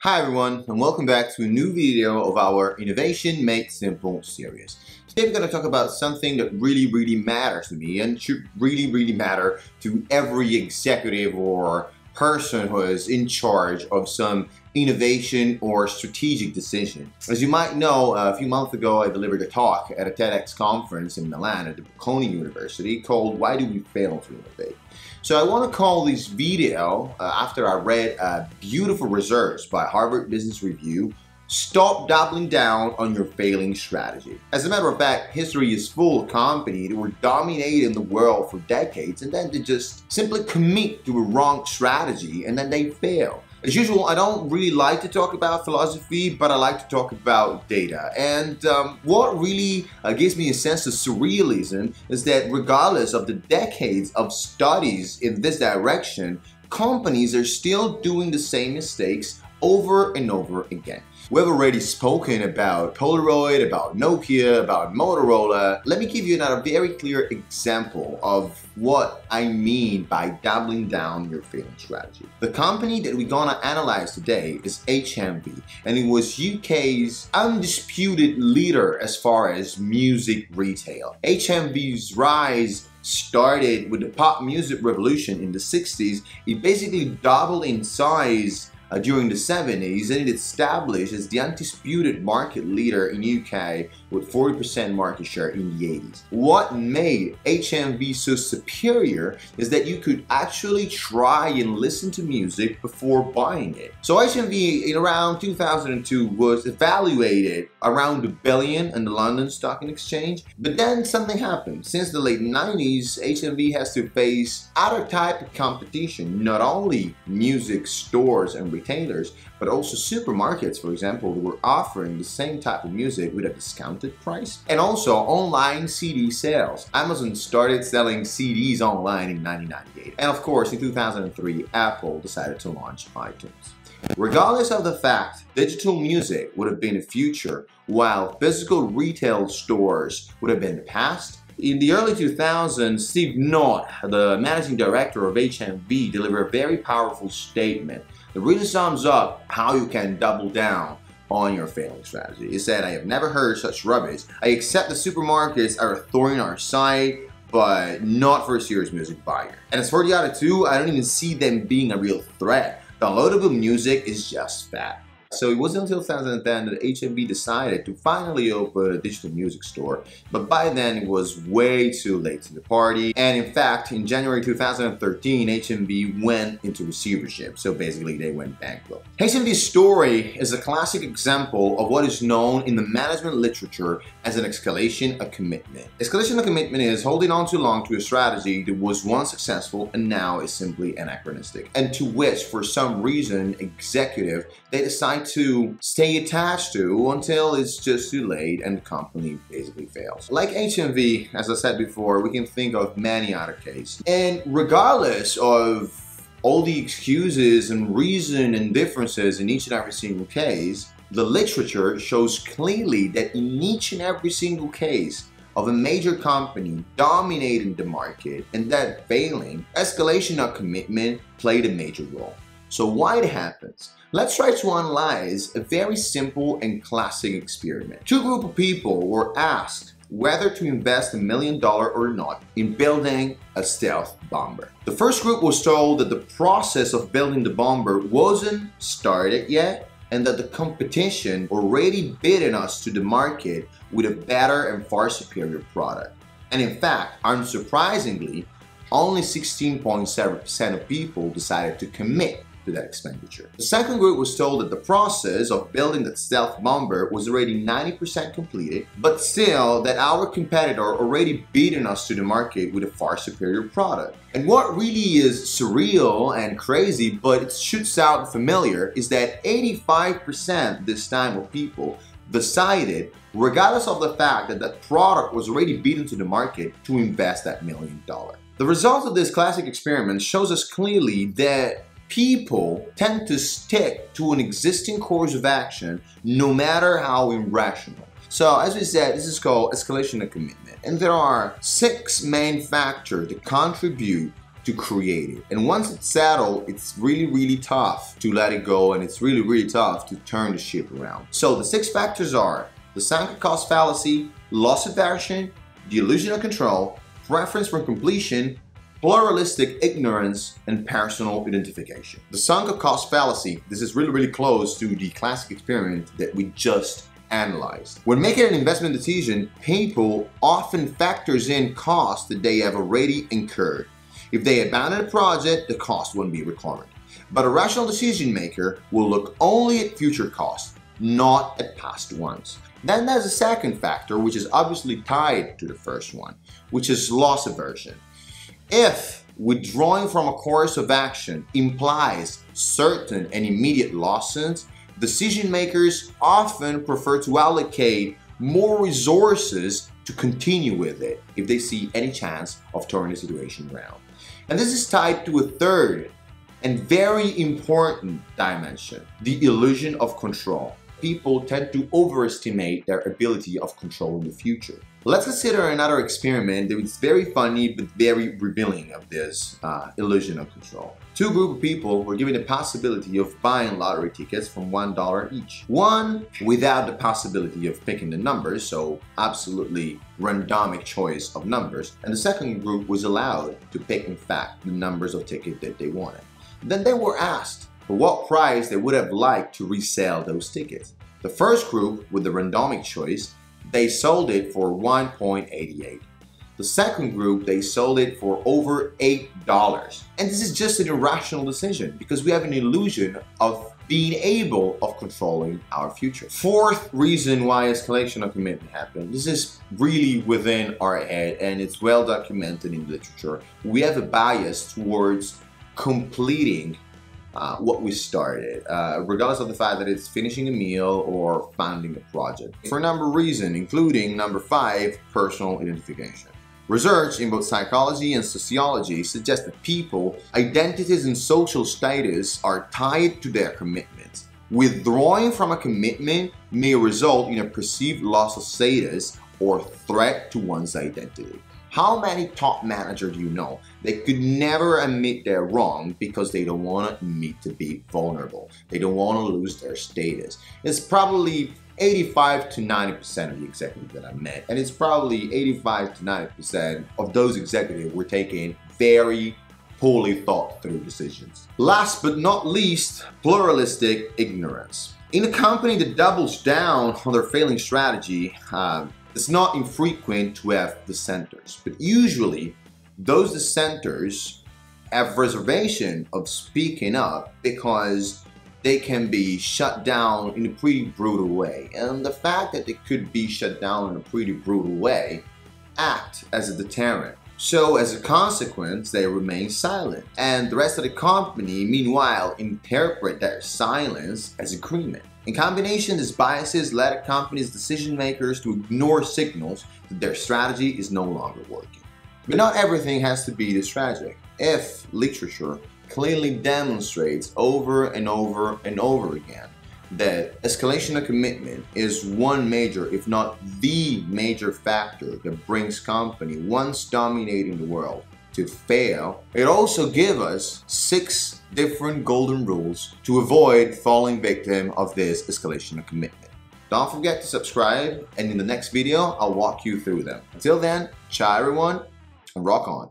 Hi everyone, and welcome back to a new video of our Innovation Made Simple series. Today we're going to talk about something that really matters to me and should really matter to every executive or person who is in charge of some innovation or strategic decision. As you might know, a few months ago I delivered a talk at a TEDx conference in Milan at the Bocconi University called Why Do We Fail to Innovate? So I want to call this video, after I read beautiful research by Harvard Business Review, Stop Doubling Down on Your Failing Strategy. As a matter of fact, history is full of companies that were dominating the world for decades and then they just simply commit to a wrong strategy and then they fail. As usual, I don't really like to talk about philosophy, but I like to talk about data. And what really gives me a sense of surrealism is that regardless of the decades of studies in this direction, companies are still doing the same mistakes over and over again. We've already spoken about Polaroid, about Nokia, about Motorola. Let me give you another very clear example of what I mean by doubling down your failing strategy. The company that we're gonna analyze today is HMV, and it was UK's undisputed leader as far as music retail. HMV's rise started with the pop music revolution in the 60s. It basically doubled in size during the 70s, and it established as the undisputed market leader in UK with 40% market share in the 80s. What made HMV so superior is that you could actually try and listen to music before buying it. So HMV in around 2002 was evaluated around $1 billion in the London Stock Exchange, but then something happened. Since the late 90s, HMV has to face other type of competition, not only music stores and retailers, but also supermarkets, for example, that were offering the same type of music with a discounted price. And also online CD sales. Amazon started selling CDs online in 1998. And of course, in 2003, Apple decided to launch iTunes. Regardless of the fact digital music would have been the future, while physical retail stores would have been the past, in the early 2000s, Steve Knott, the managing director of HMV, delivered a very powerful statement that really sums up how you can double down on your failing strategy. He said, "I have never heard such rubbish. I accept the supermarkets are a thorn in our side, but not for a serious music buyer. And as for the other two, I don't even see them being a real threat. Downloadable music is just fat." So it wasn't until 2010 that HMV decided to finally open a digital music store, but by then it was way too late to the party. And in fact, in January 2013, HMV went into receivership, so basically they went bankrupt. HMV's story is a classic example of what is known in the management literature as an escalation of commitment. Escalation of commitment is holding on too long to a strategy that was once successful and now is simply anachronistic, and to which, for some reason, executive, they decide to stay attached to until it's just too late and the company basically fails. Like HMV, as I said before, we can think of many other cases. And regardless of all the excuses and reason and differences in each and every single case, the literature shows clearly that in each and every single case of a major company dominating the market and that failing, escalation of commitment played a major role. So why it happens? Let's try to analyze a very simple and classic experiment. Two groups of people were asked whether to invest $1 million or not in building a stealth bomber. The first group was told that the process of building the bomber wasn't started yet and that the competition already beaten us to the market with a better and far superior product. And in fact, unsurprisingly, only 16.7% of people decided to commit to that expenditure. The second group was told that the process of building that stealth bomber was already 90% completed, but still that our competitor already beaten us to the market with a far superior product. And what really is surreal and crazy, but it should sound familiar, is that 85% this time of people decided, regardless of the fact that that product was already beaten to the market, to invest that $1 million. The result of this classic experiment shows us clearly that people tend to stick to an existing course of action no matter how irrational. So as we said, this is called escalation of commitment. And there are 6 main factors that contribute to create it. And once it's settled, it's really, really tough to let it go, and it's really, really tough to turn the ship around. So the 6 factors are the sunk cost fallacy, loss aversion, the illusion of control, preference for completion, pluralistic ignorance, and personal identification. The sunk cost fallacy, this is really, really close to the classic experiment that we just analyzed. When making an investment decision, people often factors in costs that they have already incurred. If they abandon a project, the cost won't be recovered. But a rational decision maker will look only at future costs, not at past ones. Then there's a second factor, which is obviously tied to the first one, which is loss aversion. If withdrawing from a course of action implies certain and immediate losses, decision makers often prefer to allocate more resources to continue with it if they see any chance of turning the situation around. And this is tied to a third and very important dimension, the illusion of control. People tend to overestimate their ability of control in the future. Let's consider another experiment that is very funny but very revealing of this illusion of control. 2 groups of people were given the possibility of buying lottery tickets from $1 each. One without the possibility of picking the numbers, so absolutely randomic choice of numbers, and the second group was allowed to pick in fact the numbers of tickets that they wanted. Then they were asked for what price they would have liked to resell those tickets. The first group with the randomic choice, they sold it for $1.88. The second group, they sold it for over $8. And this is just an irrational decision because we have an illusion of being able of controlling our future. Fourth reason why escalation of commitment happened. This is really within our head and it's well documented in literature. We have a bias towards completing what we started, regardless of the fact that it's finishing a meal or founding a project. For a number of reasons, including number 5, personal identification. Research in both psychology and sociology suggests that people, identities, and social status are tied to their commitments. Withdrawing from a commitment may result in a perceived loss of status or threat to one's identity. How many top managers do you know that could never admit they're wrong because they don't want to admit to be vulnerable? They don't want to lose their status. It's probably 85 to 90% of the executives that I met, and it's probably 85 to 90% of those executives were taking very poorly thought through decisions. Last but not least, pluralistic ignorance. In a company that doubles down on their failing strategy, it's not infrequent to have dissenters, but usually those dissenters have reservation of speaking up because they can be shut down in a pretty brutal way. And the fact that they could be shut down in a pretty brutal way act as a deterrent. So as a consequence, they remain silent. And the rest of the company, meanwhile, interpret their silence as agreement. In combination, these biases led a company's decision makers to ignore signals that their strategy is no longer working. But not everything has to be this tragic. If literature clearly demonstrates over and over and over again that escalation of commitment is one major, if not the major factor that brings company once dominating the world to fail, it also gives us 6 different golden rules to avoid falling victim of this escalation of commitment. Don't forget to subscribe, and in the next video, I'll walk you through them. Until then, ciao everyone, and rock on.